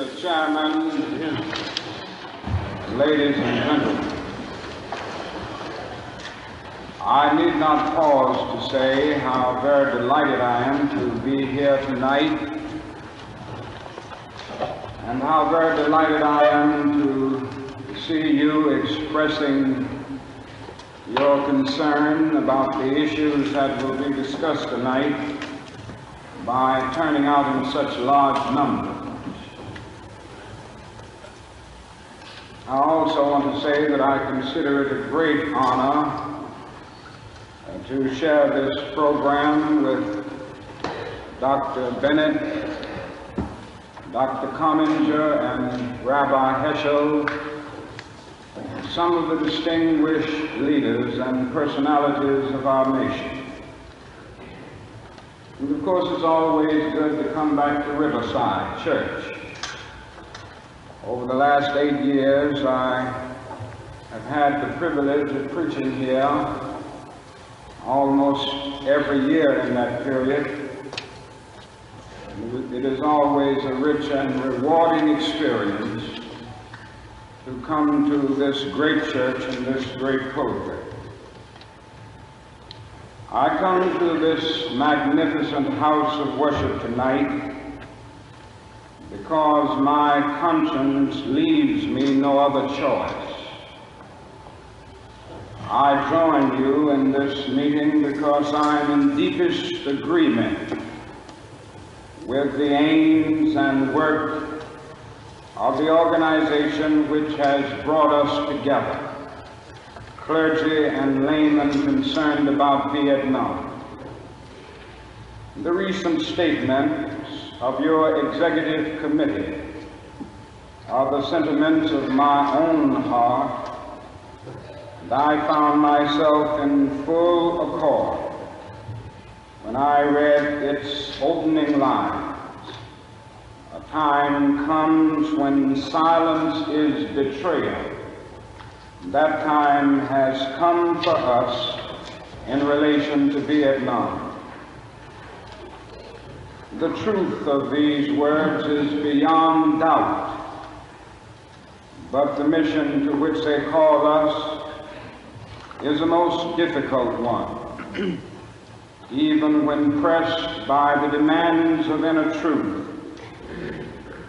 Mr. Chairman, ladies and gentlemen, I need not pause to say how very delighted I am to be here tonight, and how very delighted I am to see you expressing your concern about the issues that will be discussed tonight by turning out in such large numbers. I also want to say that I consider it a great honor to share this program with Dr. Bennett, Dr. Comminger, and Rabbi Heschel, some of the distinguished leaders and personalities of our nation. And of course, it's always good to come back to Riverside Church. Over the last 8 years, I have had the privilege of preaching here almost every year in that period. It is always a rich and rewarding experience to come to this great church and this great pulpit. I come to this magnificent house of worship tonight because my conscience leaves me no other choice. I join you in this meeting because I am in deepest agreement with the aims and work of the organization which has brought us together, clergy and laymen concerned about Vietnam. The recent statements of your executive committee are the sentiments of my own heart, and I found myself in full accord when I read its opening lines. A time comes when silence is betrayal. That time has come for us in relation to Vietnam. The truth of these words is beyond doubt, but the mission to which they call us is a most difficult one. Even when pressed by the demands of inner truth,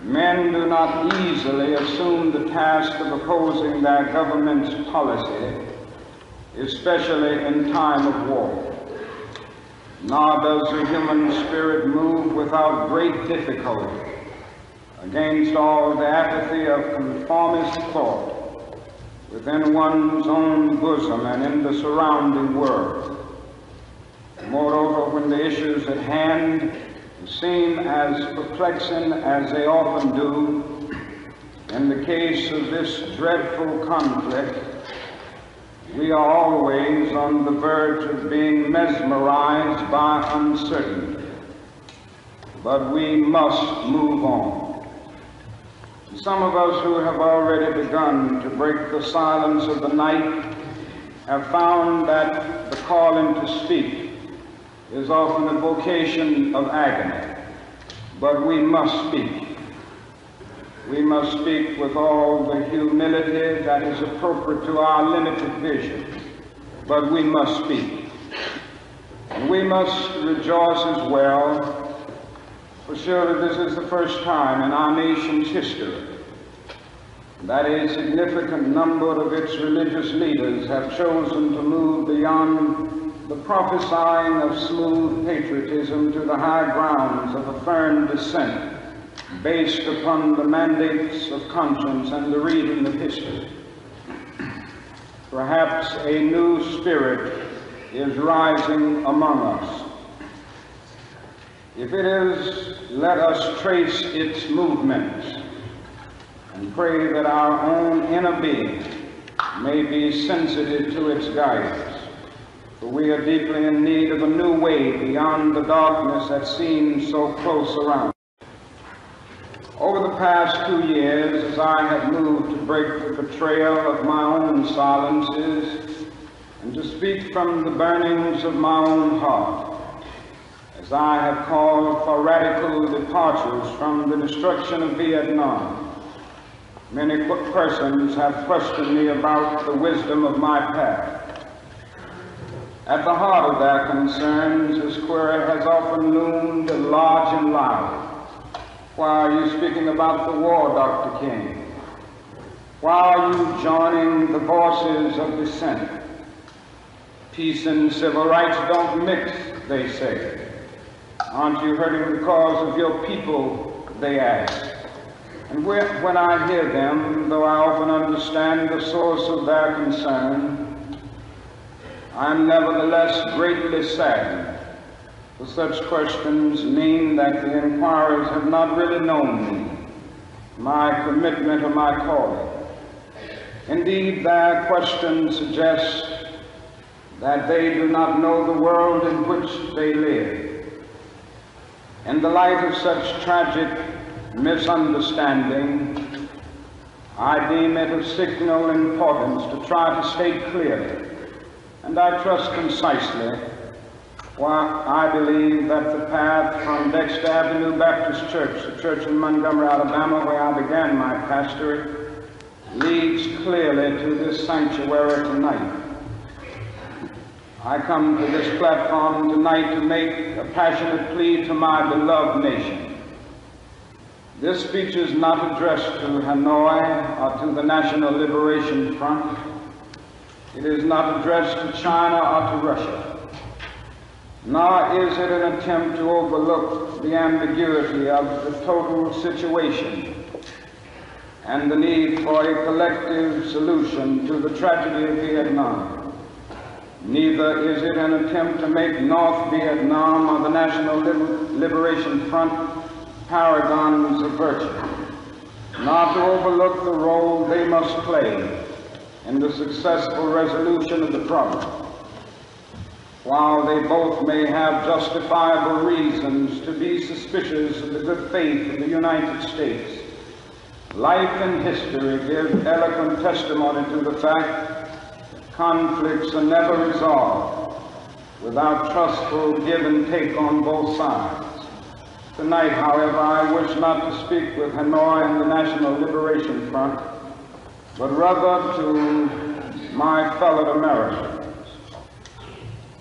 men do not easily assume the task of opposing their government's policy, especially in time of war. Nor does the human spirit move without great difficulty against all the apathy of conformist thought within one's own bosom and in the surrounding world. Moreover, when the issues at hand seem as perplexing as they often do, in the case of this dreadful conflict, we are always on the verge of being mesmerized by uncertainty. But we must move on. Some of us who have already begun to break the silence of the night have found that the calling to speak is often a vocation of agony. But we must speak. We must speak with all the humility that is appropriate to our limited vision. But we must speak. And we must rejoice as well, for surely this is the first time in our nation's history that a significant number of its religious leaders have chosen to move beyond the prophesying of smooth patriotism to the high grounds of a firm dissent based upon the mandates of conscience and the reading of history. Perhaps a new spirit is rising among us. If it is, let us trace its movements and pray that our own inner being may be sensitive to its guidance. For we are deeply in need of a new way beyond the darkness that seems so close around. Over the past 2 years, as I have moved to break the betrayal of my own silences and to speak from the burnings of my own heart, as I have called for radical departures from the destruction of Vietnam, many persons have questioned me about the wisdom of my path. At the heart of their concerns, this query has often loomed large and loud. Why are you speaking about the war, Dr. King? Why are you joining the voices of dissent? Peace and civil rights don't mix, they say. Aren't you hurting the cause of your people, they ask. And when I hear them, though I often understand the source of their concern, I am nevertheless greatly saddened, for such questions mean that the inquirers have not really known me, my commitment or my calling. Indeed, their questions suggest that they do not know the world in which they live. In the light of such tragic misunderstanding, I deem it of signal importance to try to state clearly, and I trust concisely, why I believe that the path from Dexter Avenue Baptist Church, the church in Montgomery, Alabama, where I began my pastorate, leads clearly to this sanctuary tonight. I come to this platform tonight to make a passionate plea to my beloved nation. This speech is not addressed to Hanoi or to the National Liberation Front. It is not addressed to China or to Russia. Nor is it an attempt to overlook the ambiguity of the total situation and the need for a collective solution to the tragedy of Vietnam. Neither is it an attempt to make North Vietnam or the National Liberation Front paragons of virtue, nor to overlook the role they must play in the successful resolution of the problem. While they both may have justifiable reasons to be suspicious of the good faith of the United States, life and history give eloquent testimony to the fact that conflicts are never resolved without trustful give and take on both sides. Tonight, however, I wish not to speak with Hanoi and the National Liberation Front, but rather to my fellow Americans.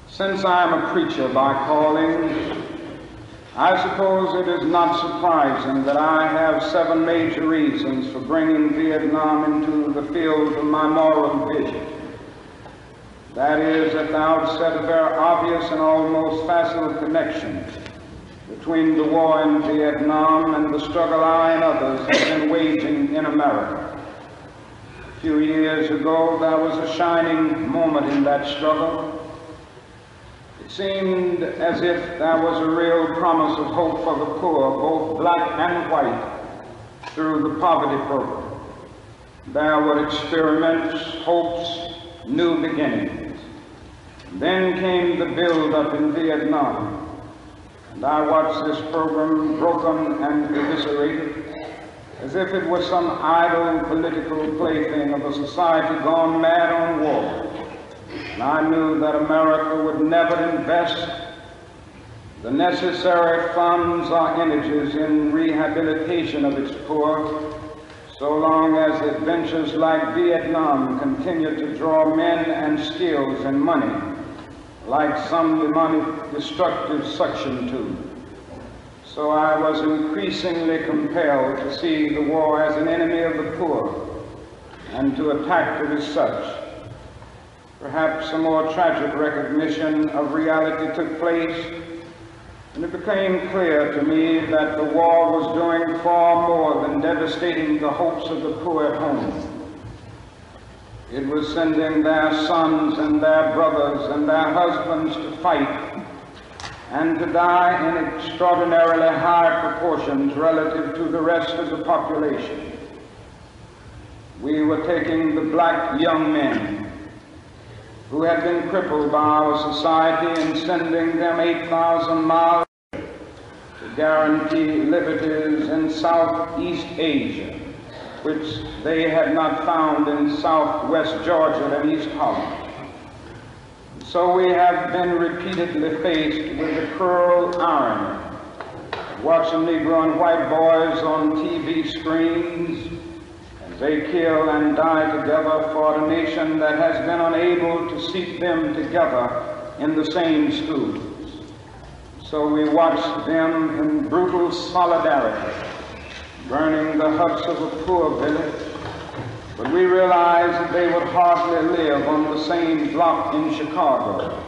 Since I am a preacher by calling, I suppose it is not surprising that I have 7 major reasons for bringing Vietnam into the field of my moral vision. That is, at the outset, a very obvious and almost facile connection between the war in Vietnam and the struggle I and others have been waging in America. A few years ago, there was a shining moment in that struggle. It seemed as if there was a real promise of hope for the poor, both black and white, through the poverty program. There were experiments, hopes, new beginnings. Then came the build-up in Vietnam, and I watched this program broken and eviscerated as if it was some idle political plaything of a society gone mad on war. And I knew that America would never invest the necessary funds or energies in rehabilitation of its poor so long as adventures like Vietnam continue to draw men and skills and money like some demonic destructive suction tube. So I was increasingly compelled to see the war as an enemy of the poor and to attack it as such. Perhaps a more tragic recognition of reality took place, and it became clear to me that the war was doing far more than devastating the hopes of the poor at home. It was sending their sons and their brothers and their husbands to fight and to die in extraordinarily high proportions relative to the rest of the population. We were taking the black young men who had been crippled by our society and sending them 8,000 miles to guarantee liberties in Southeast Asia, which they had not found in Southwest Georgia and East Holland. So we have been repeatedly faced with the cruel irony of watching Negro and white boys on TV screens as they kill and die together for a nation that has been unable to seat them together in the same schools. So we watch them in brutal solidarity, burning the huts of a poor village, but we realize that they would hardly live on the same block in Chicago.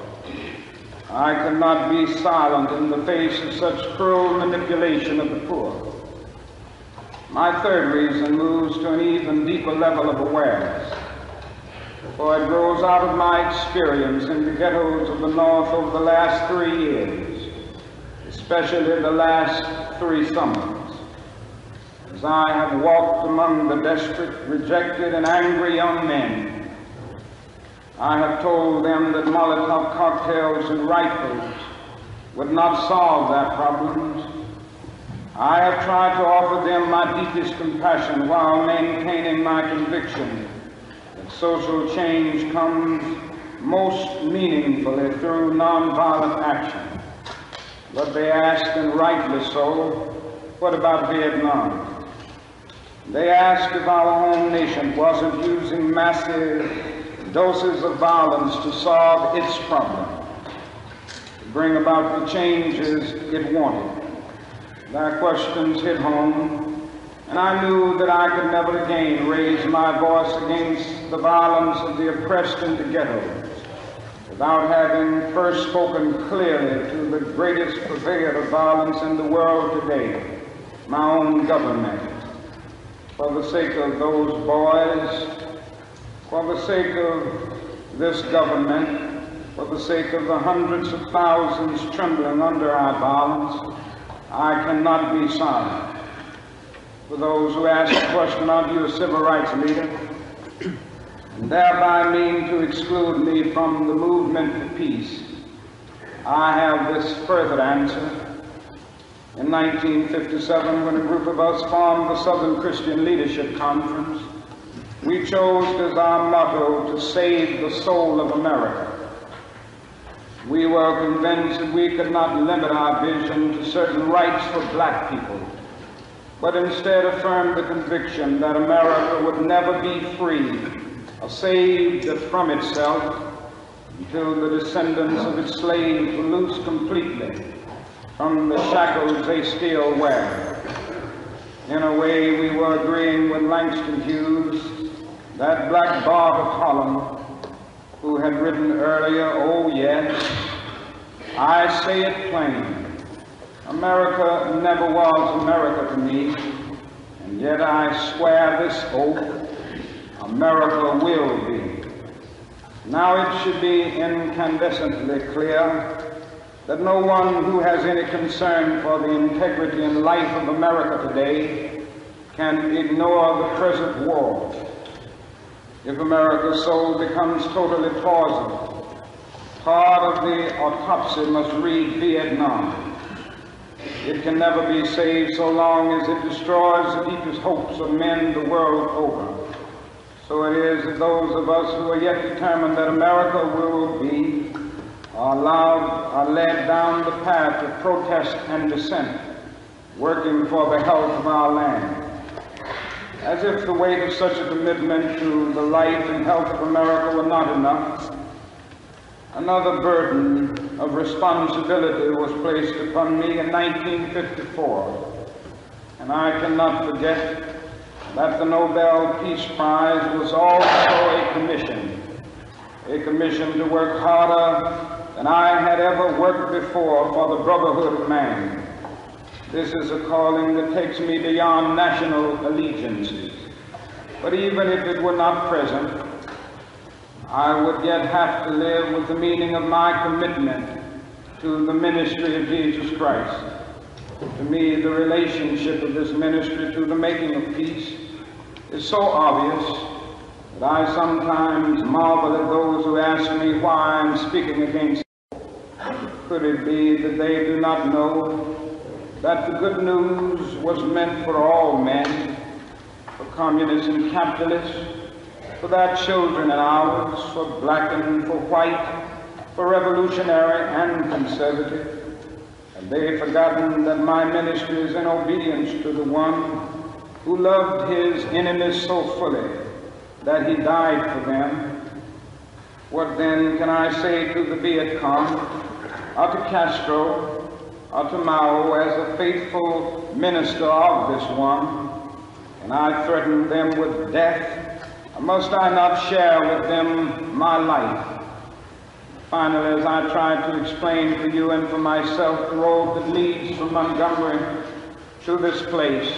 I could not be silent in the face of such cruel manipulation of the poor. My third reason moves to an even deeper level of awareness, for it grows out of my experience in the ghettos of the North over the last 3 years, especially the last 3 summers. As I have walked among the desperate, rejected, and angry young men, I have told them that Molotov cocktails and rifles would not solve their problems. I have tried to offer them my deepest compassion while maintaining my conviction that social change comes most meaningfully through nonviolent action. But they ask, and rightly so, what about Vietnam? They ask if our home nation wasn't using massive doses of violence to solve its problem, to bring about the changes it wanted. Their questions hit home, and I knew that I could never again raise my voice against the violence of the oppressed in the ghettos without having first spoken clearly to the greatest purveyor of violence in the world today, my own government. For the sake of those boys, for the sake of this government, for the sake of the hundreds of thousands trembling under our violence, I cannot be silent. For those who ask the question, are you a civil rights leader? And thereby mean to exclude me from the movement for peace, I have this further answer. In 1957, when a group of us formed the Southern Christian Leadership Conference, we chose as our motto to save the soul of America. We were convinced that we could not limit our vision to certain rights for black people, but instead affirmed the conviction that America would never be free or saved from itself until the descendants of its slaves were loosed completely from the shackles they still wear. In a way, we were agreeing with Langston Hughes, that black Bart of Harlem, who had written earlier, "Oh yes, I say it plain, America never was America to me, and yet I swear this oath, America will be." Now it should be incandescently clear that no one who has any concern for the integrity and life of America today can ignore the present war. If America's soul becomes totally poisoned, part of the autopsy must read Vietnam. It can never be saved so long as it destroys the deepest hopes of men the world over. So it is that those of us who are yet determined that America will be are led down the path of protest and dissent, working for the health of our land. As if the weight of such a commitment to the life and health of America were not enough, another burden of responsibility was placed upon me in 1954, and I cannot forget that the Nobel Peace Prize was also a commission to work harder than I had ever worked before for the brotherhood of man. This is a calling that takes me beyond national allegiances. But even if it were not present, I would yet have to live with the meaning of my commitment to the ministry of Jesus Christ. To me, the relationship of this ministry to the making of peace is so obvious that I sometimes marvel at those who ask me why I'm speaking against it. Could it be that they do not know that the good news was meant for all men, for communists and capitalists, for their children and ours, for black and for white, for revolutionary and conservative? Have they forgotten that my ministry is in obedience to the one who loved his enemies so fully that he died for them? What then can I say to the Viet Cong, or to Castro, or to Mao as a faithful minister of this one? Can I threaten them with death, or must I not share with them my life? Finally, as I tried to explain to you and for myself the road that leads from Montgomery to this place,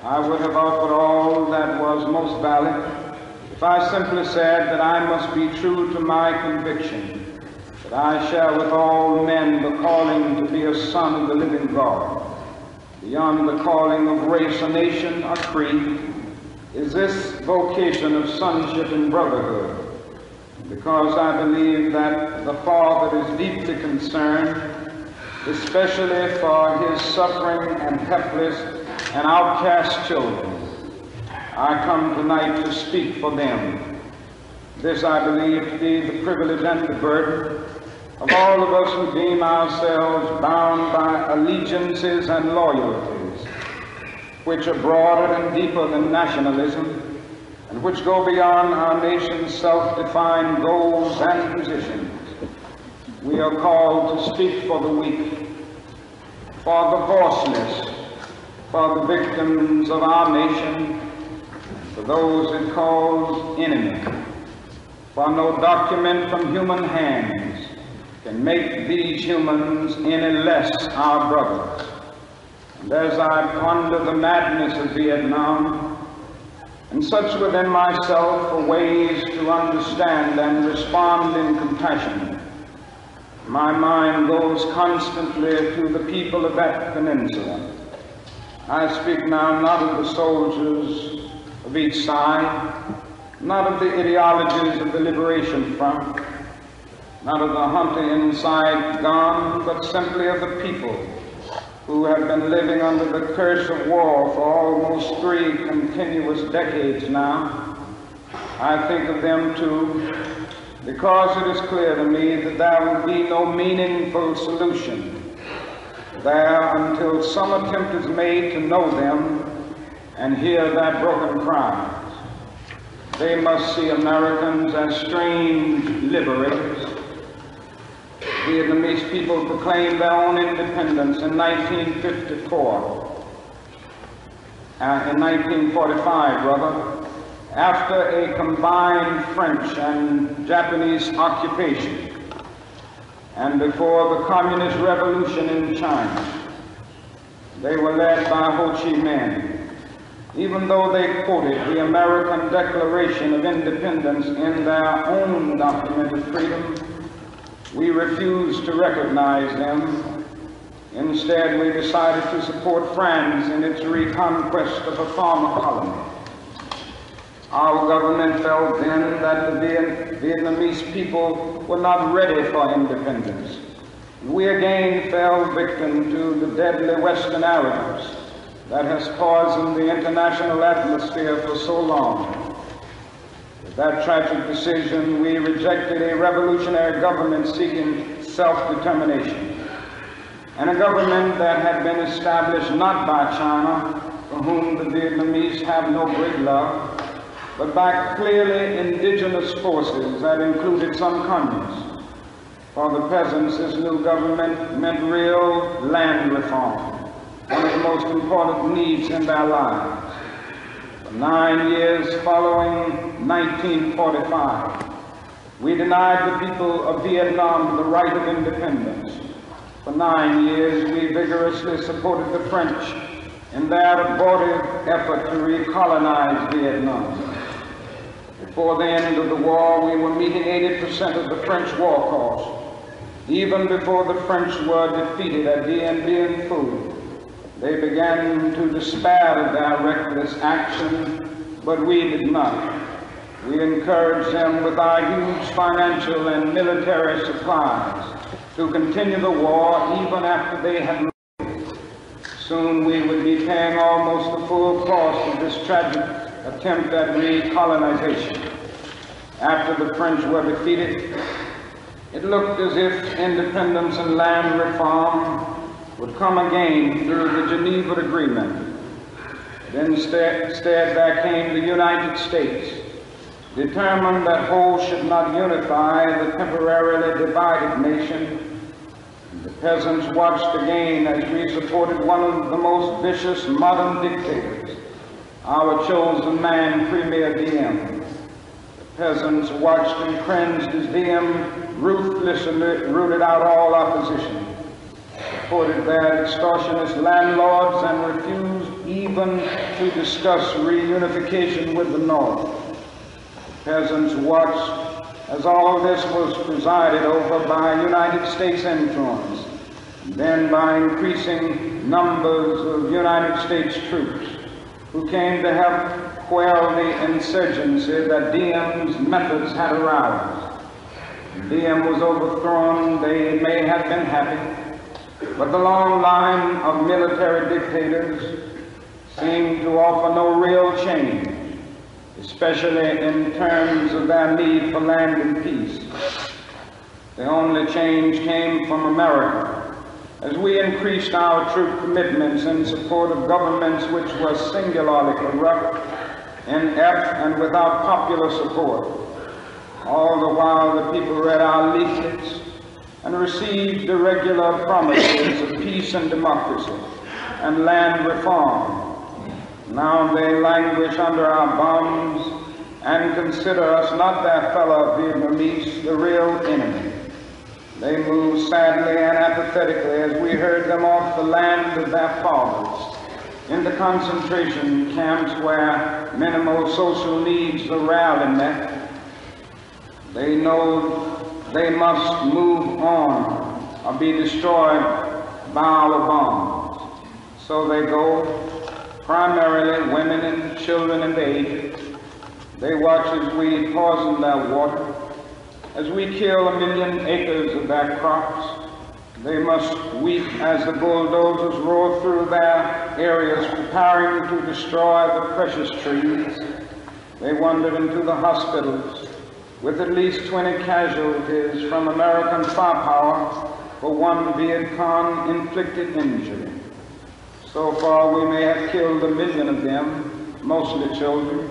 I would have offered all that was most valid if I simply said that I must be true to my conviction, that I share with all men the calling to be a son of the living God. Beyond the calling of race or nation or creed is this vocation of sonship and brotherhood, because I believe that the Father is deeply concerned, especially for his suffering and helpless and outcast children. I come tonight to speak for them. This I believe to be the privilege and the burden of all of us who deem ourselves bound by allegiances and loyalties, which are broader and deeper than nationalism, and which go beyond our nation's self-defined goals and positions. We are called to speak for the weak, for the voiceless, for the victims of our nation, for those it calls enemy. For no document from human hands can make these humans any less our brothers. And as I ponder the madness of Vietnam, and search within myself for ways to understand and respond in compassion, my mind goes constantly to the people of that peninsula. I speak now not of the soldiers of each side, not of the ideologies of the Liberation Front, not of the hunter inside gone, but simply of the people who have been living under the curse of war for almost 3 continuous decades now. I think of them too, because it is clear to me that there will be no meaningful solution there until some attempt is made to know them and hear their broken cries. They must see Americans as strange liberators. Vietnamese people proclaimed their own independence in 1954, in 1945 rather, after a combined French and Japanese occupation, and before the Communist Revolution in China. They were led by Ho Chi Minh. Even though they quoted the American Declaration of Independence in their own document of freedom, we refused to recognize them. Instead, we decided to support France in its reconquest of a former colony. Our government felt then that the Vietnamese people were not ready for independence. We again fell victim to the deadly Western arrogance that has poisoned the international atmosphere for so long. With that tragic decision, we rejected a revolutionary government seeking self-determination, and a government that had been established not by China, for whom the Vietnamese have no great love, but by clearly indigenous forces that included some communists. For the peasants, this new government meant real land reform, one of the most important needs in their lives. For 9 years following 1945, we denied the people of Vietnam the right of independence. For 9 years, we vigorously supported the French in their abortive effort to recolonize Vietnam. Before the end of the war, we were meeting 80% of the French war cost. Even before the French were defeated at Dien Bien Phu, they began to despair of their reckless action, but we did not. We encouraged them with our huge financial and military supplies to continue the war even after they had lost. Soon we would be paying almost the full cost of this tragic attempt at recolonization. After the French were defeated, It looked as if independence and land reform would come again through the Geneva Agreement. But instead there came the United States, determined that whole should not unify the temporarily divided nation. The peasants watched again as we supported one of the most vicious modern dictators, our chosen man, Premier Diem. The peasants watched and cringed as Diem ruthlessly rooted out all opposition, supported their extortionist landlords, and refused even to discuss reunification with the North. The peasants watched as all this was presided over by United States influence, and then by increasing numbers of United States troops who came to help quell the insurgency that Diem's methods had aroused. Diem was overthrown, they may have been happy, but the long line of military dictators seemed to offer no real change, especially in terms of their need for land and peace. The only change came from America, as we increased our troop commitments in support of governments which were singularly corrupt, inept, and without popular support. All the while the people read our leaflets and received the regular promises of peace and democracy and land reform. Now they languish under our bombs and consider us not their fellow Vietnamese, the real enemy. They moved sadly and apathetically as we heard them off the land of their fathers into concentration camps where minimal social needs are rarely met. They know they must move on or be destroyed by our bombs. So they go, primarily women and children and aged. They watch as we poison their water, as we kill 1 million acres of their crops. They must weep as the bulldozers roar through their areas preparing to destroy the precious trees. They wandered into the hospitals with at least 20 casualties from American firepower for one Viet Cong inflicted injury. So far we may have killed 1 million of them, mostly children.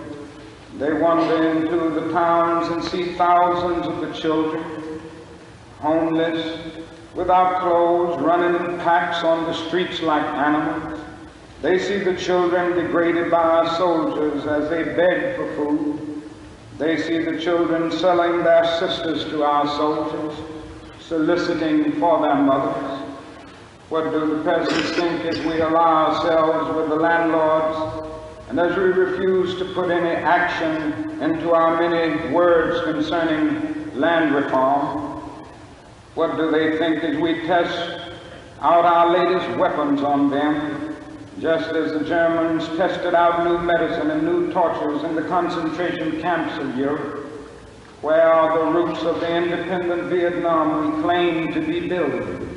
They wander into the towns and see thousands of the children, homeless, without clothes, running in packs on the streets like animals. They see the children degraded by our soldiers as they beg for food. They see the children selling their sisters to our soldiers, soliciting for their mothers. What do the peasants think as we ally ourselves with the landlords, and as we refuse to put any action into our many words concerning land reform? What do they think as we test out our latest weapons on them, just as the Germans tested out new medicine and new tortures in the concentration camps of Europe? Where are the roots of the independent Vietnam we claim to be building?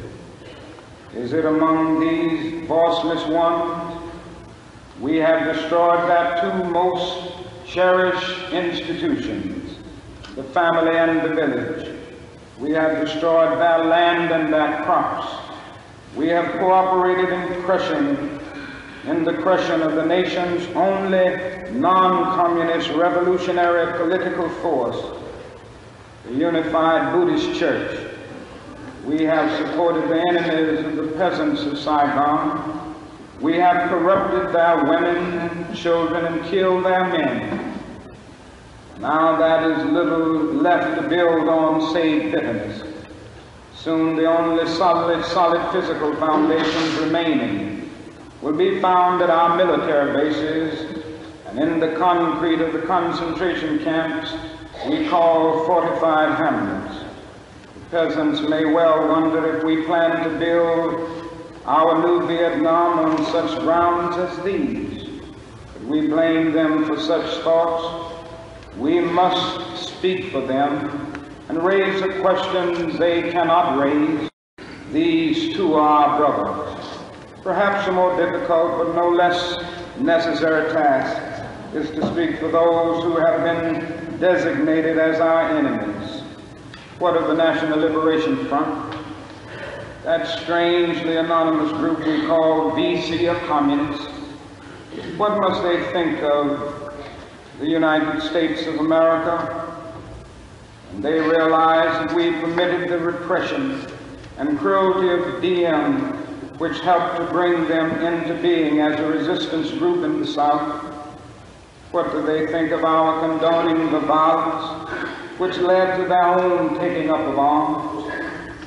Is it among these voiceless ones? We have destroyed their two most cherished institutions, the family and the village. We have destroyed their land and their crops. We have cooperated in the crushing of the nation's only non-communist revolutionary political force, the Unified Buddhist Church. We have supported the enemies of the peasants of Saigon. We have corrupted their women and children and killed their men. Now that is little left to build on save bitterness. Soon the only solid physical foundations remaining will be found at our military bases and in the concrete of the concentration camps we call fortified hamlets. The peasants may well wonder if we plan to build our new Vietnam on such grounds as these. But we blame them for such thoughts. We must speak for them and raise the questions they cannot raise. These too are our brothers. Perhaps a more difficult but no less necessary task is to speak for those who have been designated as our enemies. What of the National Liberation Front? That strangely anonymous group we call VC or communists. What must they think of the United States of America? And they realize that we permitted the repression and cruelty of DM, which helped to bring them into being as a resistance group in the South. What do they think of our condoning the violence which led to their own taking up of arms?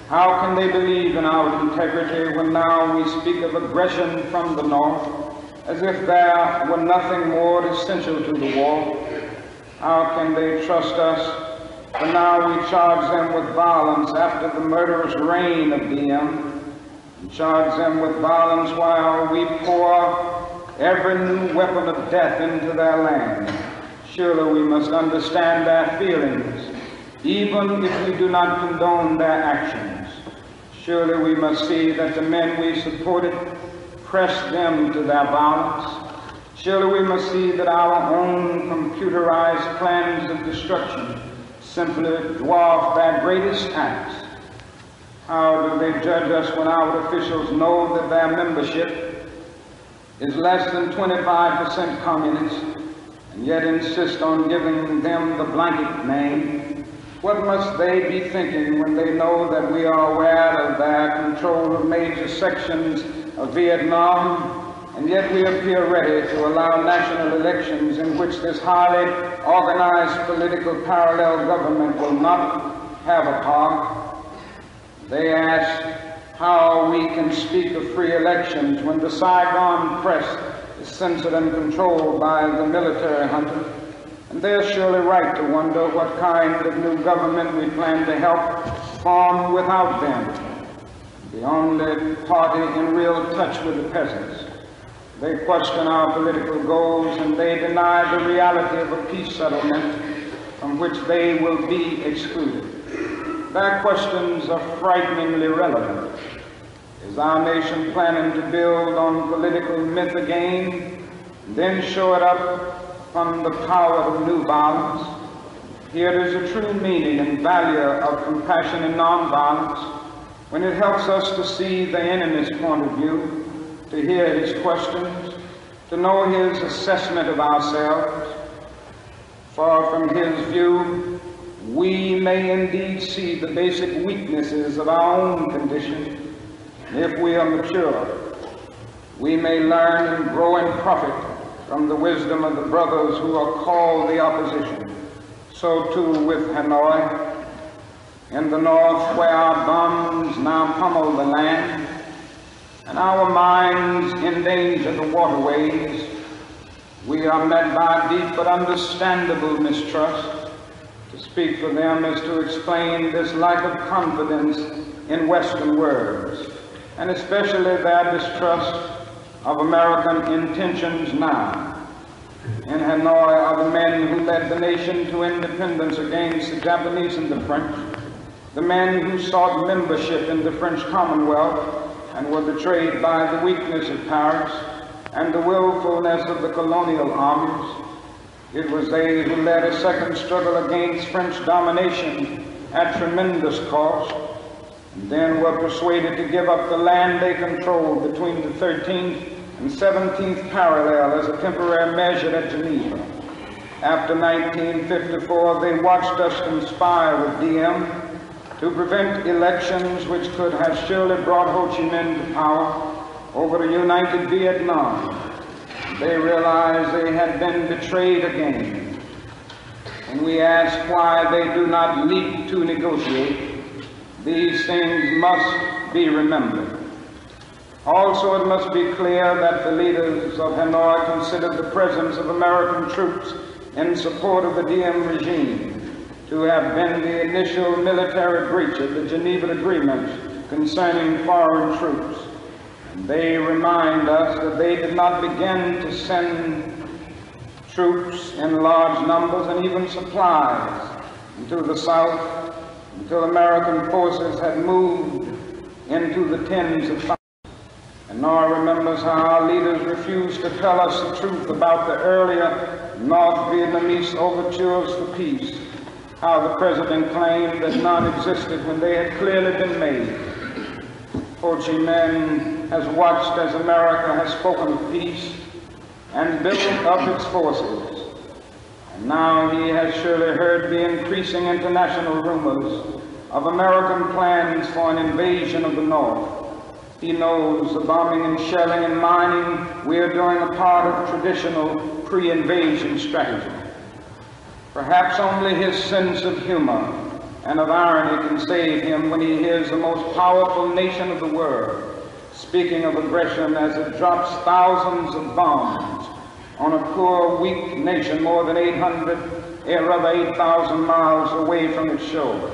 How can they believe in our integrity when now we speak of aggression from the North as if there were nothing more essential to the war? How can they trust us when now we charge them with violence after the murderous reign of DM, and charge them with violence while we pour every new weapon of death into their land? Surely we must understand their feelings, even if we do not condone their actions. Surely we must see that the men we supported pressed them to their violence. Surely we must see that our own computerized plans of destruction simply dwarf their greatest acts. How do they judge us when our officials know that their membership is less than 25% communist, and yet insist on giving them the blanket name? What must they be thinking when they know that we are aware of their control of major sections of Vietnam, and yet we appear ready to allow national elections in which this highly organized political parallel government will not have a part? They ask how we can speak of free elections when the Saigon press is censored and controlled by the military junta. And they're surely right to wonder what kind of new government we plan to help form without them, the only party in real touch with the peasants. They question our political goals, and they deny the reality of a peace settlement from which they will be excluded. Their questions are frighteningly relevant. Is our nation planning to build on political myth again, and then show it up from the power of new violence? Here is the true meaning and value of compassion and nonviolence, when it helps us to see the enemy's point of view, to hear his questions, to know his assessment of ourselves. For from his view, we may indeed see the basic weaknesses of our own condition. If we are mature, we may learn and grow and profit from the wisdom of the brothers who are called the opposition. So too with Hanoi, in the north, where our bombs now pummel the land, and our minds endanger the waterways, we are met by deep but understandable mistrust. To speak for them is to explain this lack of confidence in Western words, and especially their distrust of American intentions now. In Hanoi are the men who led the nation to independence against the Japanese and the French, the men who sought membership in the French Commonwealth and were betrayed by the weakness of Paris and the willfulness of the colonial armies. It was they who led a second struggle against French domination at tremendous cost, and then were persuaded to give up the land they controlled between the 13th and 17th parallel as a temporary measure at Geneva. After 1954, they watched us conspire with DM to prevent elections which could have surely brought Ho Chi Minh to power over a united Vietnam. They realized they had been betrayed again. And we ask why they do not leap to negotiate. These things must be remembered. Also, it must be clear that the leaders of Hanoi considered the presence of American troops in support of the DM regime to have been the initial military breach of the Geneva Agreement concerning foreign troops. And they remind us that they did not begin to send troops in large numbers and even supplies into the South until American forces had moved into the tens of thousands. And Nora remembers how our leaders refused to tell us the truth about the earlier North Vietnamese overtures for peace, how the President claimed that none existed when they had clearly been made. Ho Chi Minh has watched as America has spoken of peace and built up its forces. And now he has surely heard the increasing international rumors of American plans for an invasion of the North. He knows the bombing and shelling and mining we are doing a part of traditional pre-invasion strategy. Perhaps only his sense of humor and of irony can save him when he hears the most powerful nation of the world speaking of aggression as it drops thousands of bombs on a poor, weak nation more than 8,000 miles away from its shores.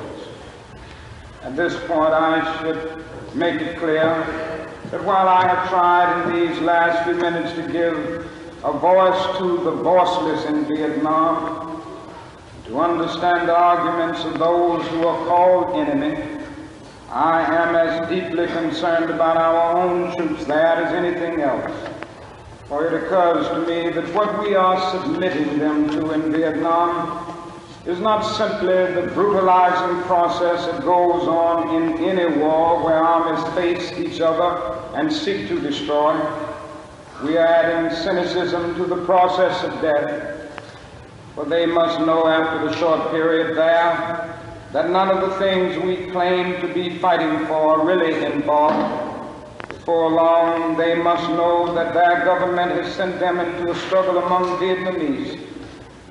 At this point, I should make it clear that while I have tried in these last few minutes to give a voice to the voiceless in Vietnam, to understand the arguments of those who are called enemy, I am as deeply concerned about our own troops there as anything else. For it occurs to me that what we are submitting them to in Vietnam is not simply the brutalizing process that goes on in any war where armies face each other and seek to destroy. We are adding cynicism to the process of death, for they must know after the short period there that none of the things we claim to be fighting for are really involved. Before long, they must know that their government has sent them into a struggle among Vietnamese.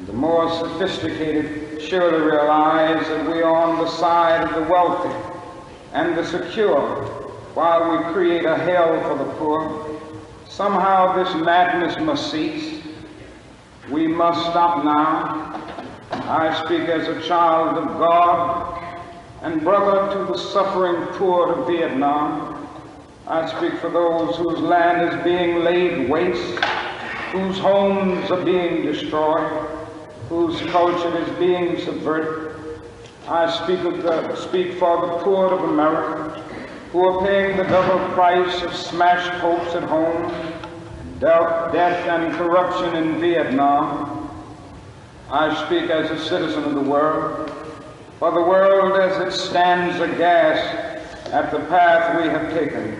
The more sophisticated surely realize that we are on the side of the wealthy and the secure while we create a hell for the poor. Somehow this madness must cease. We must stop now. I speak as a child of God and brother to the suffering poor of Vietnam. I speak for those whose land is being laid waste, whose homes are being destroyed, whose culture is being subverted. I speak for the poor of America, who are paying the double price of smashed hopes at home, death and corruption in Vietnam. I speak as a citizen of the world, for the world as it stands aghast at the path we have taken.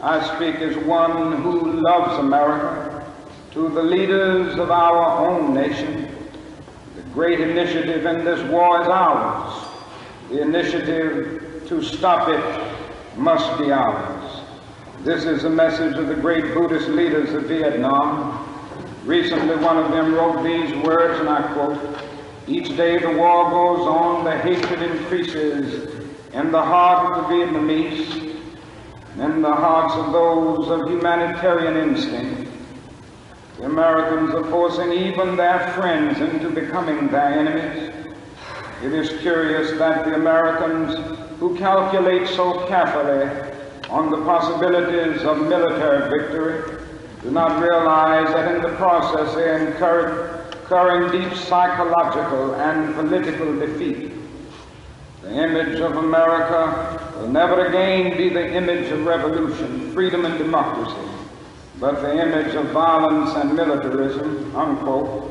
I speak as one who loves America, to the leaders of our own nation. The great initiative in this war is ours. The initiative to stop it must be ours. This is the message of the great Buddhist leaders of Vietnam. Recently, one of them wrote these words, and I quote, "Each day the war goes on, the hatred increases in the heart of the Vietnamese, and in the hearts of those of humanitarian instinct. The Americans are forcing even their friends into becoming their enemies. It is curious that the Americans, who calculate so carefully on the possibilities of military victory, do not realize that in the process they are incurring deep psychological and political defeat. The image of America will never again be the image of revolution, freedom, and democracy, but the image of violence and militarism," unquote.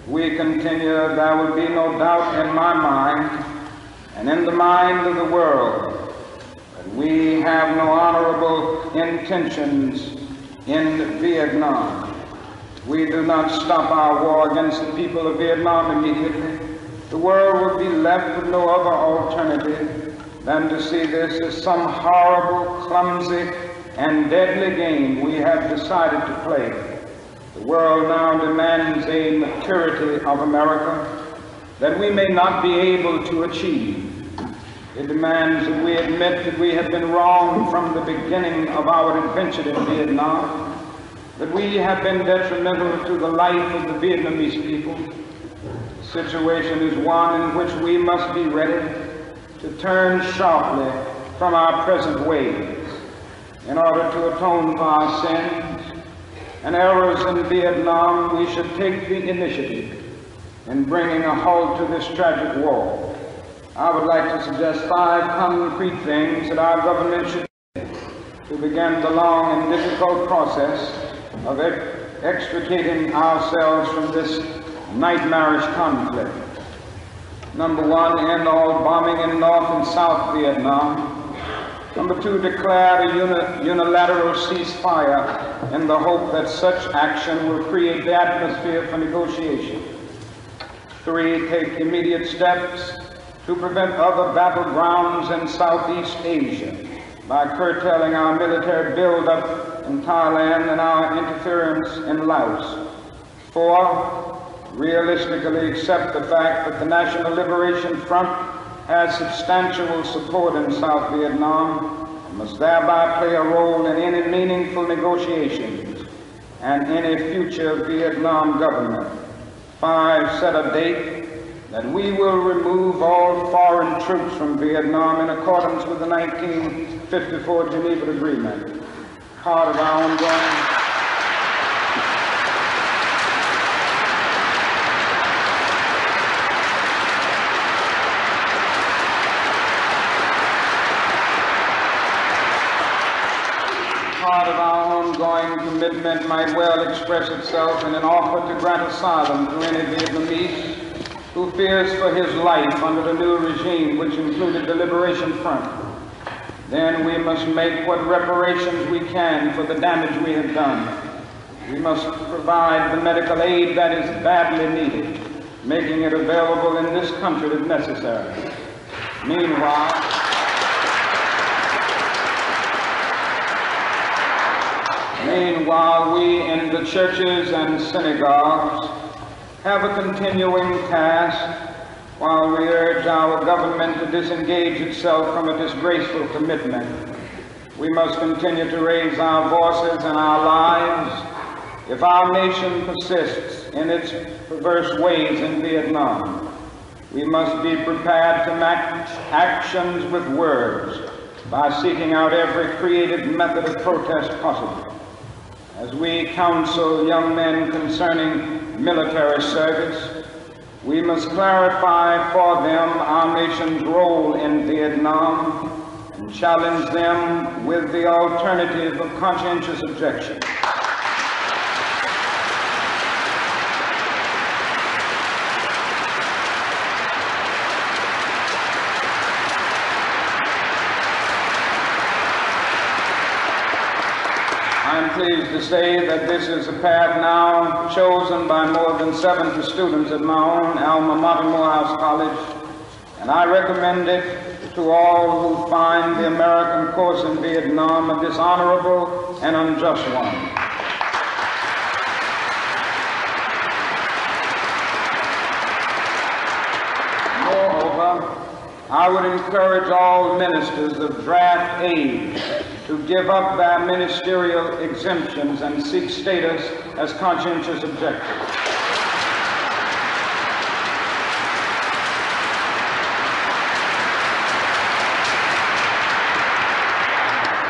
We continue, there will be no doubt in my mind and in the mind of the world that we have no honorable intentions in Vietnam. We do not stop our war against the people of Vietnam immediately. The world will be left with no other alternative than to see this as some horrible, clumsy, and deadly game we have decided to play. The world now demands a maturity of America that we may not be able to achieve. It demands that we admit that we have been wrong from the beginning of our adventure in Vietnam, that we have been detrimental to the life of the Vietnamese people. The situation is one in which we must be ready to turn sharply from our present ways in order to atone for our sins and errors in Vietnam. We should take the initiative in bringing a halt to this tragic war. I would like to suggest 5 concrete things that our government should do to begin the long and difficult process of extricating ourselves from this nightmarish conflict. Number one, end all bombing in North and South Vietnam. Number two, declare a unilateral ceasefire in the hope that such action will create the atmosphere for negotiation. Three, take immediate steps to prevent other battlegrounds in Southeast Asia by curtailing our military buildup in Thailand and our interference in Laos. Four, realistically accept the fact that the National Liberation Front has substantial support in South Vietnam and must thereby play a role in any meaningful negotiations and any future Vietnam government. Five, set a date that we will remove all foreign troops from Vietnam in accordance with the 1954 Geneva Agreement. Part of our ongoing commitment might well express itself in an offer to grant asylum to any Vietnamese who fears for his life under the new regime, which included the Liberation Front. Then we must make what reparations we can for the damage we have done. We must provide the medical aid that is badly needed, making it available in this country if necessary. Meanwhile, we in the churches and synagogues have a continuing task while we urge our government to disengage itself from a disgraceful commitment. We must continue to raise our voices and our lives if our nation persists in its perverse ways in Vietnam. We must be prepared to match actions with words by seeking out every creative method of protest possible. As we counsel young men concerning military service, we must clarify for them our nation's role in Vietnam and challenge them with the alternative of conscientious objection. I'm pleased to say that this is a path now chosen by more than 70 students at my own alma mater, Morehouse College, and I recommend it to all who find the American course in Vietnam a dishonorable and unjust one. Moreover, I would encourage all ministers of draft age to give up their ministerial exemptions and seek status as conscientious objectors.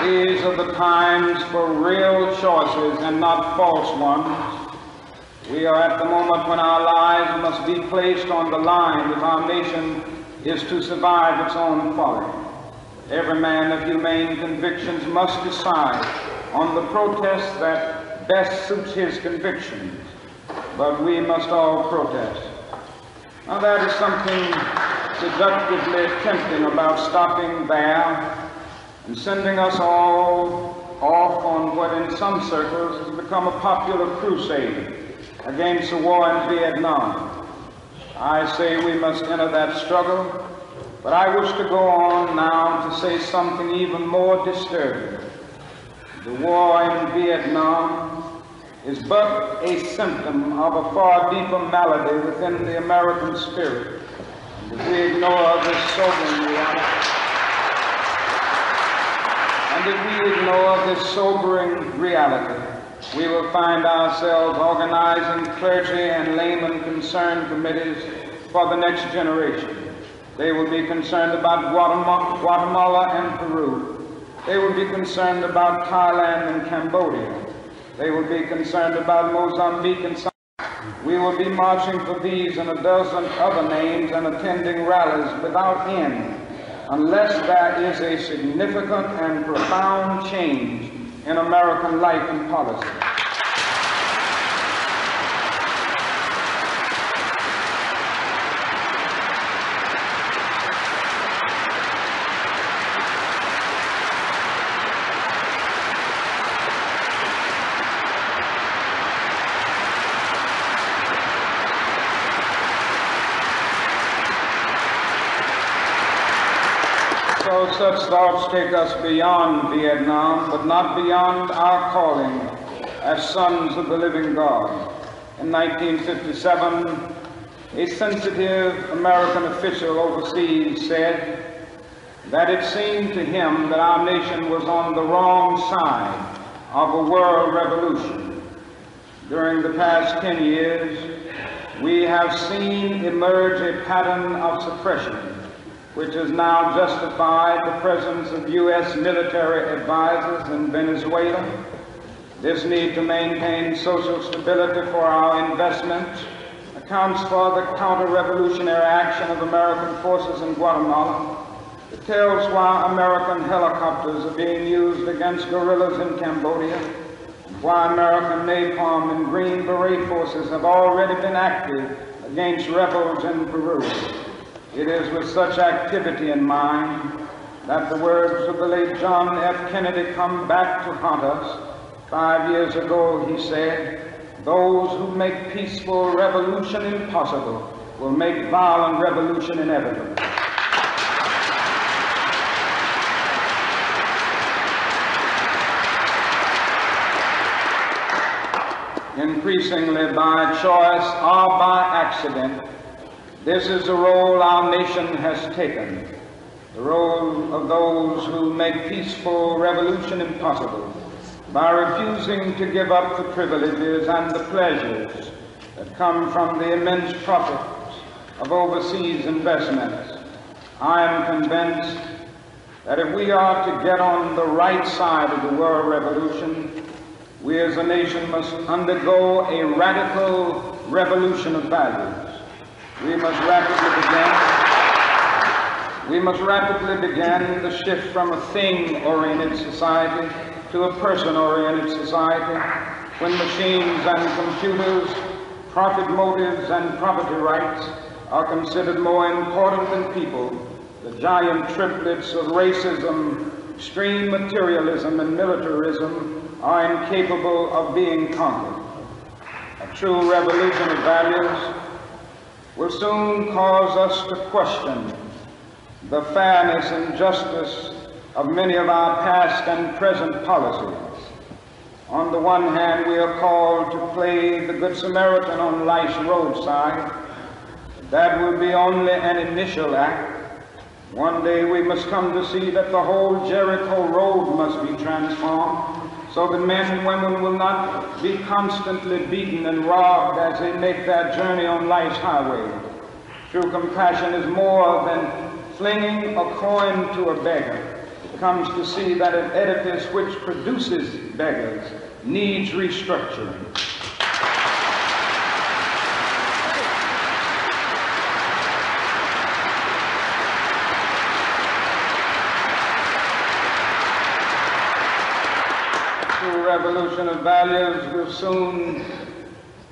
These are the times for real choices and not false ones. We are at the moment when our lives must be placed on the line if our nation is to survive its own folly. Every man of humane convictions must decide on the protest that best suits his convictions, but we must all protest. Now there is something seductively tempting about stopping there and sending us all off on what in some circles has become a popular crusade against the war in Vietnam. I say we must enter that struggle, but I wish to go on now to say something even more disturbing. The war in Vietnam is but a symptom of a far deeper malady within the American spirit. And if we ignore this sobering reality, we will find ourselves organizing clergy and laymen concerned committees for the next generation. They will be concerned about Guatemala and Peru. They will be concerned about Thailand and Cambodia. They will be concerned about Mozambique and South. We will be marching for these and a dozen other names and attending rallies without end, unless there is a significant and profound change in American life and policy. such thoughts take us beyond Vietnam, but not beyond our calling as sons of the living God. In 1957, a sensitive American official overseas said that it seemed to him that our nation was on the wrong side of a world revolution. During the past 10 years, we have seen emerge a pattern of suppression, which has now justified the presence of U.S. military advisors in Venezuela. This need to maintain social stability for our investments accounts for the counter-revolutionary action of American forces in Guatemala. It tells why American helicopters are being used against guerrillas in Cambodia, and why American napalm and Green Beret forces have already been active against rebels in Peru. It is with such activity in mind that the words of the late John F. Kennedy come back to haunt us. 5 years ago, he said, "Those who make peaceful revolution impossible will make violent revolution inevitable." Increasingly by choice or by accident, this is the role our nation has taken, the role of those who make peaceful revolution impossible by refusing to give up the privileges and the pleasures that come from the immense profits of overseas investments. I am convinced that if we are to get on the right side of the world revolution, we as a nation must undergo a radical revolution of values. We must rapidly begin the shift from a thing-oriented society to a person-oriented society, when machines and computers, profit motives and property rights are considered more important than people. The giant triplets of racism, extreme materialism, and militarism are incapable of being conquered. A true revolution of values will soon cause us to question the fairness and justice of many of our past and present policies. On the one hand, we are called to play the Good Samaritan on life's roadside. That will be only an initial act. One day we must come to see that the whole Jericho road must be transformed, so that men and women will not be constantly beaten and robbed as they make their journey on life's highway. True compassion is more than flinging a coin to a beggar. It comes to see that an edifice which produces beggars needs restructuring. True revolution of values will soon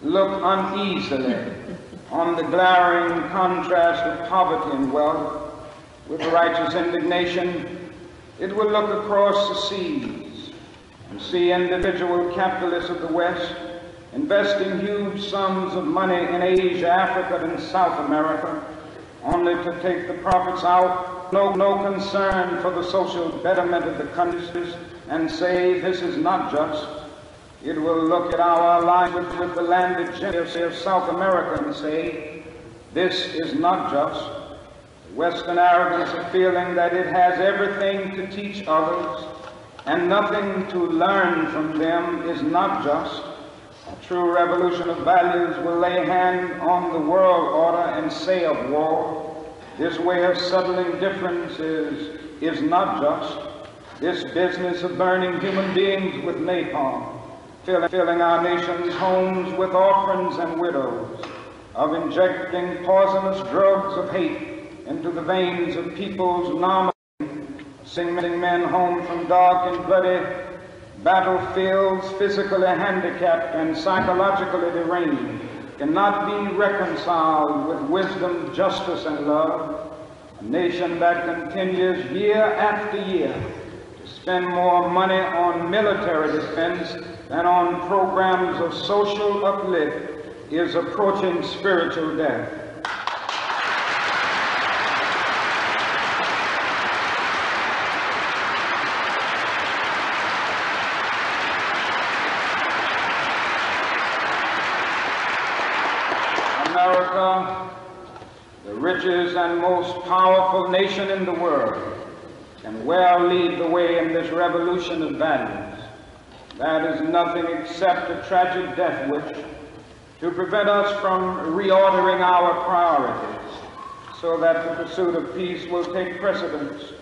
look uneasily on the glaring contrast of poverty and wealth. With righteous indignation, it will look across the seas and see individual capitalists of the West investing huge sums of money in Asia, Africa, and South America, only to take the profits out, no concern for the social betterment of the countries, and say this is not just. It will look at our alliance with the landed gentry of South America and say this is not just. Western arrogance of feeling that it has everything to teach others and nothing to learn from them is not just. A true revolution of values will lay hand on the world order and say of war, this way of settling differences is not just. This business of burning human beings with napalm, filling our nation's homes with orphans and widows, of injecting poisonous drugs of hate into the veins of people's nominally, sending men home from dark and bloody battlefields, physically handicapped and psychologically deranged, cannot be reconciled with wisdom, justice, and love. A nation that continues year after year to spend more money on military defense than on programs of social uplift is approaching spiritual death. America, the richest and most powerful nation in the world, can well lead the way in this revolution of values. That is nothing except a tragic death wish to prevent us from reordering our priorities so that the pursuit of peace will take precedence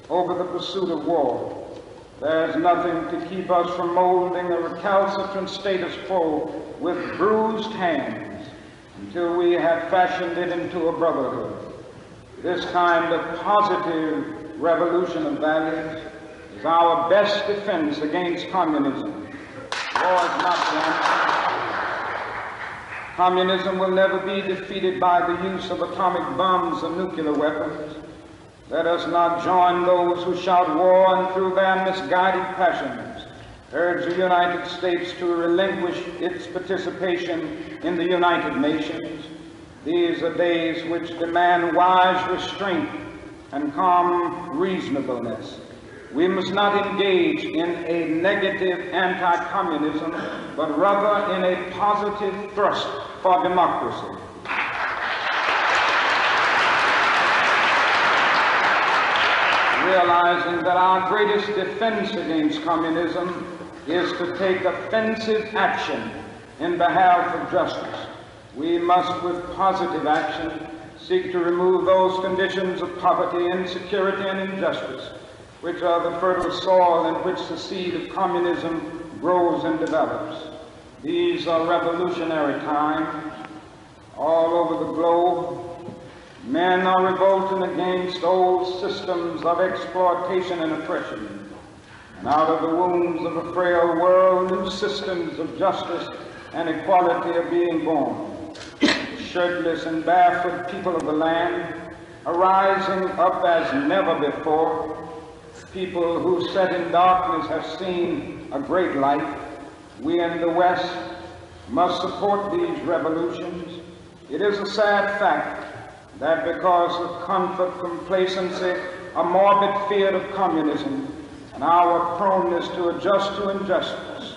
over the pursuit of war. There's nothing to keep us from molding a recalcitrant status quo with bruised hands until we have fashioned it into a brotherhood. This kind of positive revolution of values is our best defense against communism. War is not the answer. Communism will never be defeated by the use of atomic bombs and nuclear weapons. Let us not join those who shout war and through their misguided passions urge the United States to relinquish its participation in the United Nations. These are days which demand wise restraint and calm reasonableness. We must not engage in a negative anti-communism, but rather in a positive thrust for democracy. Realizing that our greatest defense against communism is to take offensive action in behalf of justice. We must, with positive action, seek to remove those conditions of poverty, insecurity, and injustice which are the fertile soil in which the seed of communism grows and develops. These are revolutionary times. All over the globe, men are revolting against old systems of exploitation and oppression. And out of the wombs of a frail world, new systems of justice and equality are being born. Shirtless and barefoot people of the land are rising up as never before. People who sat in darkness have seen a great light. We in the West must support these revolutions. It is a sad fact that because of comfort, complacency, a morbid fear of communism, and our proneness to adjust to injustice,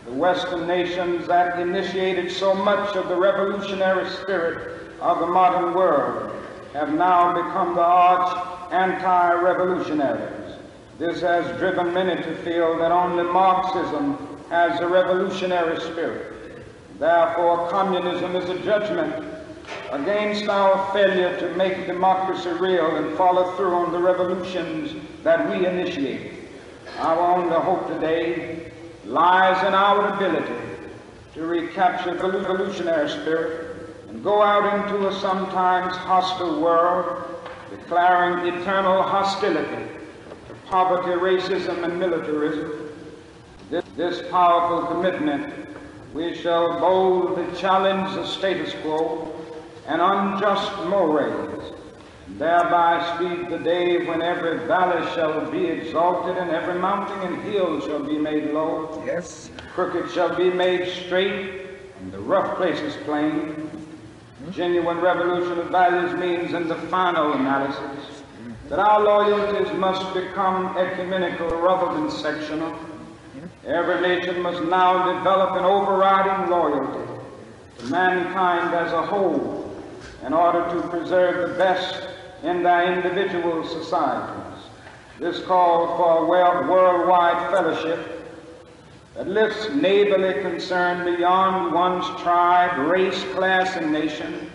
the Western nations that initiated so much of the revolutionary spirit of the modern world have now become the arch anti-revolutionaries. This has driven many to feel that only Marxism has a revolutionary spirit. Therefore, communism is a judgment against our failure to make democracy real and follow through on the revolutions that we initiate. Our only hope today lies in our ability to recapture the revolutionary spirit and go out into a sometimes hostile world, declaring eternal hostility to poverty, racism, and militarism. This powerful commitment, we shall boldly challenge the status quo and unjust mores, and thereby speed the day when every valley shall be exalted and every mountain and hill shall be made low. Yes. Crooked shall be made straight, and the rough places plain. Genuine revolution of values means, in the final analysis, that our loyalties must become ecumenical rather than sectional. Every nation must now develop an overriding loyalty to mankind as a whole in order to preserve the best in their individual societies. This call for a worldwide fellowship that lifts neighborly concern beyond one's tribe, race, class, and nation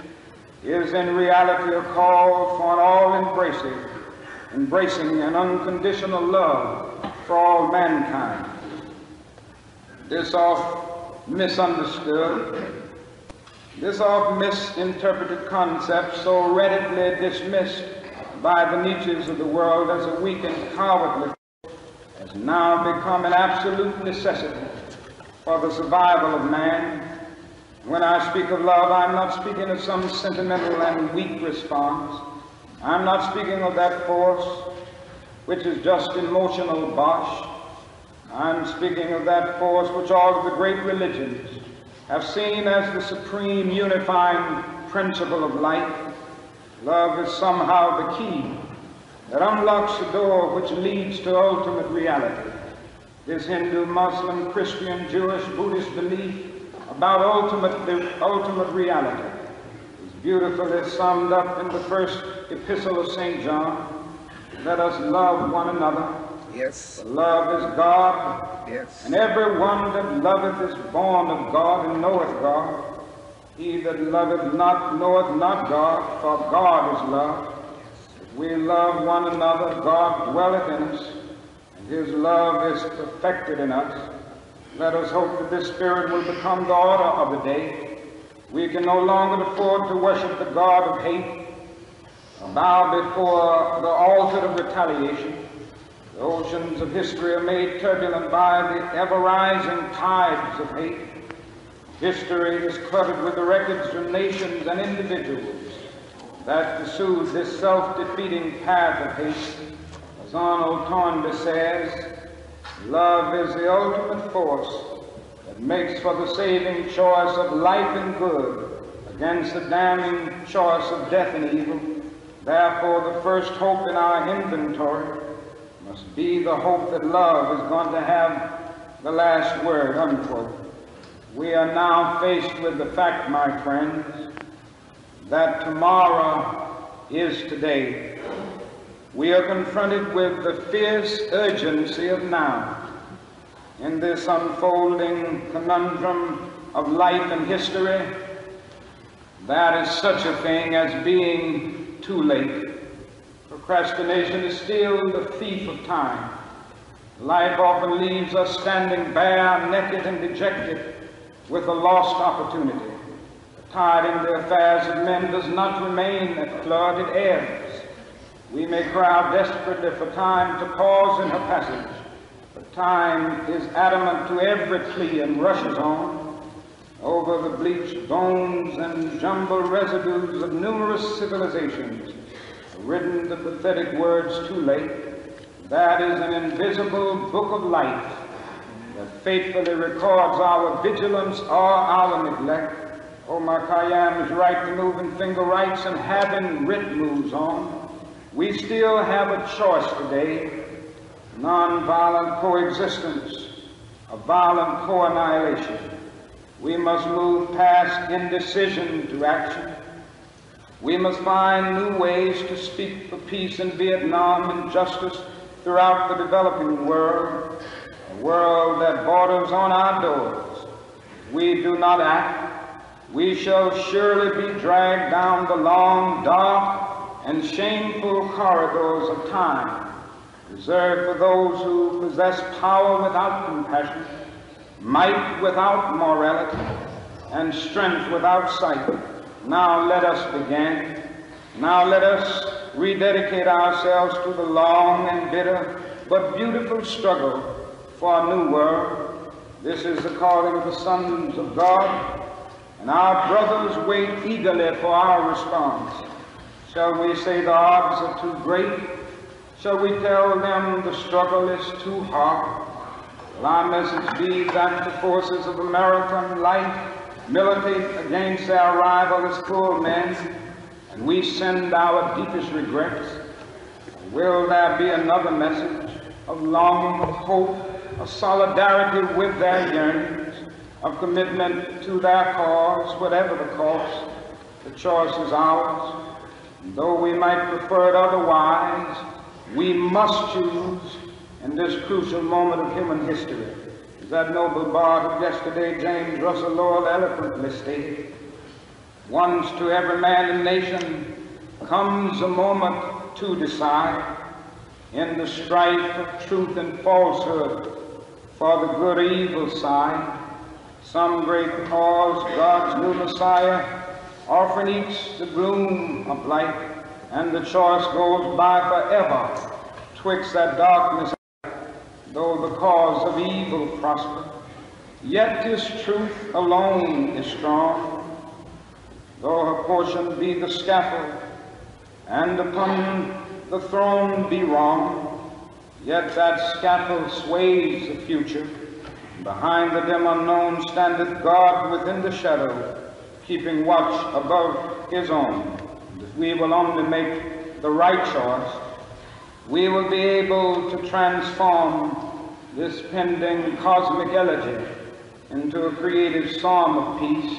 is in reality a call for an all-embracing and unconditional love for all mankind. This oft misunderstood, this oft misinterpreted concept, so readily dismissed by the Nietzsches of the world as a weak and cowardly, has now become an absolute necessity for the survival of man. When I speak of love, I'm not speaking of some sentimental and weak response. I'm not speaking of that force which is just emotional bosh. I'm speaking of that force which all of the great religions have seen as the supreme unifying principle of life. Love is somehow the key that unlocks the door which leads to ultimate reality. This Hindu, Muslim, Christian, Jewish, Buddhist belief about ultimate reality beautifully summed up in the first epistle of St. John. Let us love one another. Yes. For love is God. Yes. And every one that loveth is born of God and knoweth God. He that loveth not knoweth not God, for God is love. If we love one another, God dwelleth in us, and his love is perfected in us. Let us hope that this spirit will become the order of the day. We can no longer afford to worship the God of hate, bow before the altar of retaliation. The oceans of history are made turbulent by the ever-rising tides of hate. History is cluttered with the records of nations and individuals that pursued this self-defeating path of hate. As Arnold Toynbee says, love is the ultimate force that makes for the saving choice of life and good against the damning choice of death and evil. Therefore, the first hope in our inventory must be the hope that love is going to have the last word, unquote. We are now faced with the fact, my friends, that tomorrow is today. We are confronted with the fierce urgency of now. In this unfolding conundrum of life and history, there is such a thing as being too late. Procrastination is still the thief of time. Life often leaves us standing bare, naked, and dejected with a lost opportunity. The tide in the affairs of men does not remain at flood, it ebbs. We may cry out desperately for time to pause in her passage, but time is adamant to every plea and rushes on. Over the bleached bones and jumbled residues of numerous civilizations are written the pathetic words, too late. That is an invisible book of life that faithfully records our vigilance or our neglect. Omar Khayyam is right to moving finger rights and having writ moves on. We still have a choice today: non-violent coexistence, a violent co-annihilation. We must move past indecision to action. We must find new ways to speak for peace in Vietnam and justice throughout the developing world, a world that borders on our doors. If we do not act, we shall surely be dragged down the long, dark, and shameful corridors of time, reserved for those who possess power without compassion, might without morality, and strength without sight. Now let us begin. Now let us rededicate ourselves to the long and bitter but beautiful struggle for a new world. This is the calling of the sons of God, and our brothers wait eagerly for our response. Shall we say the odds are too great? Shall we tell them the struggle is too hard? Will our message be that the forces of American life militate against our rival as poor men, and we send our deepest regrets? Will there be another message of longing, of hope, of solidarity with their yearnings, of commitment to their cause, whatever the cost? The choice is ours. And though we might prefer it otherwise, we must choose in this crucial moment of human history. As that noble bard of yesterday, James Russell Lowell, eloquently stated, once to every man and nation comes a moment to decide, in the strife of truth and falsehood, for the good or evil side. Some great cause, God's new Messiah, offering each the gloom of light, and the choice goes by forever twixt that darkness. Though the cause of evil prosper, yet his truth alone is strong. Though her portion be the scaffold, and upon the throne be wrong, yet that scaffold sways the future. Behind the dim unknown standeth God within the shadow, keeping watch above his own. And if we will only make the right choice, we will be able to transform this pending cosmic elegy into a creative psalm of peace.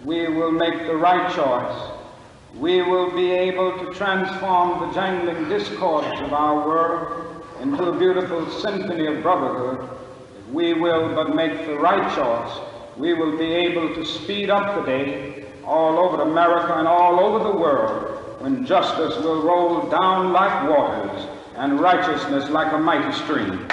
We will make the right choice We will be able to transform the jangling discords of our world into a beautiful symphony of brotherhood. If we will but make the right choice, we will be able to speed up the day all over America and all over the world when justice will roll down like waters and righteousness like a mighty stream.